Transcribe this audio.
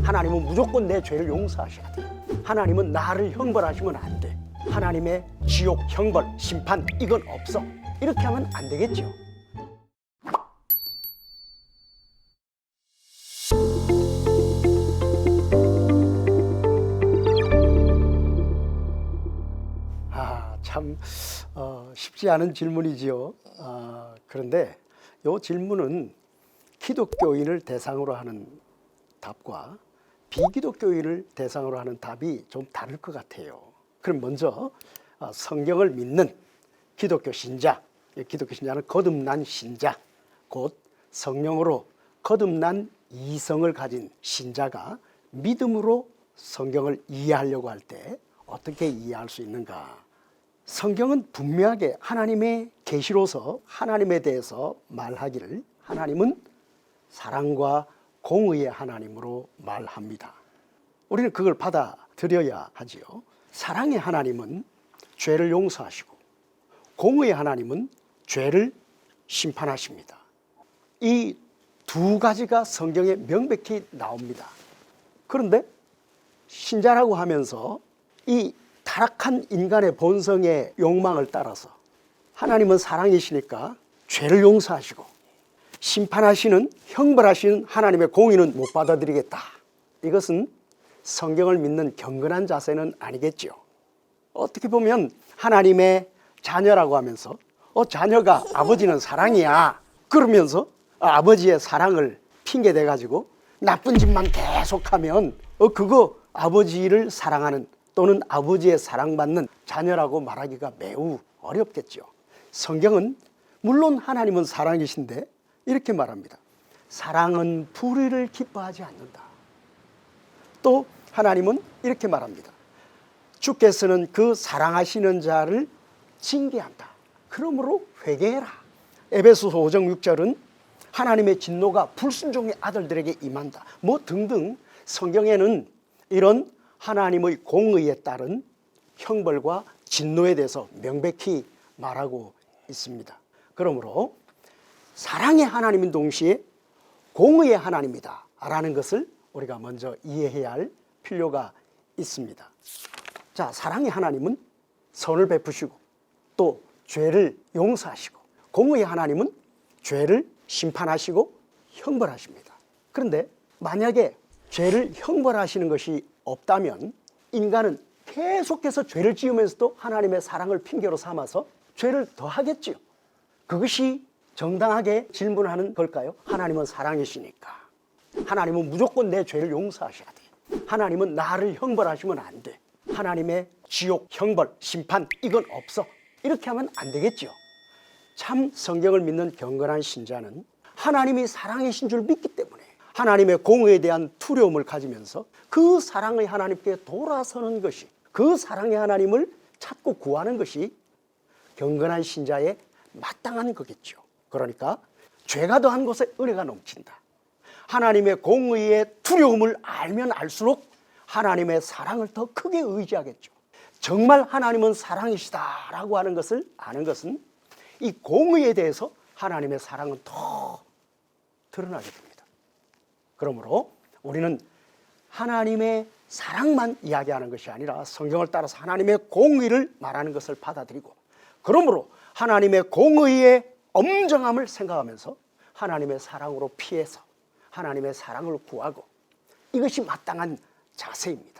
하나님은 무조건 내 죄를 용서하셔야 돼. 하나님은 나를 형벌하시면 안 돼. 하나님의 지옥, 형벌, 심판 이건 없어. 이렇게 하면 안 되겠죠. 참 쉽지 않은 질문이지요. 그런데 이 질문은 기독교인을 대상으로 하는 답과 비기독교인을 대상으로 하는 답이 좀 다를 것 같아요. 그럼 먼저 성경을 믿는 기독교 신자, 기독교 신자는 거듭난 신자, 곧 성령으로 거듭난 이성을 가진 신자가 믿음으로 성경을 이해하려고 할 때 어떻게 이해할 수 있는가? 성경은 분명하게 하나님의 계시로서 하나님에 대해서 말하기를 하나님은 사랑과 공의의 하나님으로 말합니다. 우리는 그걸 받아들여야 하지요. 사랑의 하나님은 죄를 용서하시고 공의의 하나님은 죄를 심판하십니다. 이 두 가지가 성경에 명백히 나옵니다. 그런데 신자라고 하면서 이 타락한 인간의 본성의 욕망을 따라서 하나님은 사랑이시니까 죄를 용서하시고 심판하시는, 형벌하시는 하나님의 공의는 못 받아들이겠다. 이것은 성경을 믿는 경건한 자세는 아니겠죠. 어떻게 보면 하나님의 자녀라고 하면서 자녀가 아버지는 사랑이야 그러면서 아버지의 사랑을 핑계대 가지고 나쁜 짓만 계속하면 그거 아버지를 사랑하는 또는 아버지의 사랑받는 자녀라고 말하기가 매우 어렵겠죠. 성경은 물론 하나님은 사랑이신데 이렇게 말합니다. 사랑은 불의를 기뻐하지 않는다. 또 하나님은 이렇게 말합니다. 주께서는 그 사랑하시는 자를 징계한다. 그러므로 회개해라. 에베소서 5장 6절은 하나님의 진노가 불순종의 아들들에게 임한다. 뭐 등등 성경에는 이런 하나님의 공의에 따른 형벌과 진노에 대해서 명백히 말하고 있습니다. 그러므로 사랑의 하나님인 동시에 공의의 하나님이다 라는 것을 우리가 먼저 이해해야 할 필요가 있습니다. 자, 사랑의 하나님은 선을 베푸시고 또 죄를 용서하시고 공의의 하나님은 죄를 심판하시고 형벌하십니다. 그런데 만약에 죄를 형벌하시는 것이 없다면 인간은 계속해서 죄를 지으면서도 하나님의 사랑을 핑계로 삼아서 죄를 더 하겠지요. 그것이 정당하게 질문하는 걸까요? 하나님은 사랑이시니까 하나님은 무조건 내 죄를 용서하셔야 돼. 하나님은 나를 형벌하시면 안 돼. 하나님의 지옥, 형벌, 심판 이건 없어. 이렇게 하면 안 되겠죠. 참 성경을 믿는 경건한 신자는 하나님이 사랑이신 줄 믿기 때문에 하나님의 공의에 대한 두려움을 가지면서 그 사랑의 하나님께 돌아서는 것이, 그 사랑의 하나님을 찾고 구하는 것이 경건한 신자의 마땅한 거겠죠. 그러니까 죄가 더한 곳에 은혜가 넘친다. 하나님의 공의의 두려움을 알면 알수록 하나님의 사랑을 더 크게 의지하겠죠. 정말 하나님은 사랑이시다라고 하는 것을 아는 것은 이 공의에 대해서 하나님의 사랑은 더 드러나게 됩니다. 그러므로 우리는 하나님의 사랑만 이야기하는 것이 아니라 성경을 따라서 하나님의 공의를 말하는 것을 받아들이고, 그러므로 하나님의 공의의 엄정함을 생각하면서 하나님의 사랑으로 피해서 하나님의 사랑을 구하고, 이것이 마땅한 자세입니다.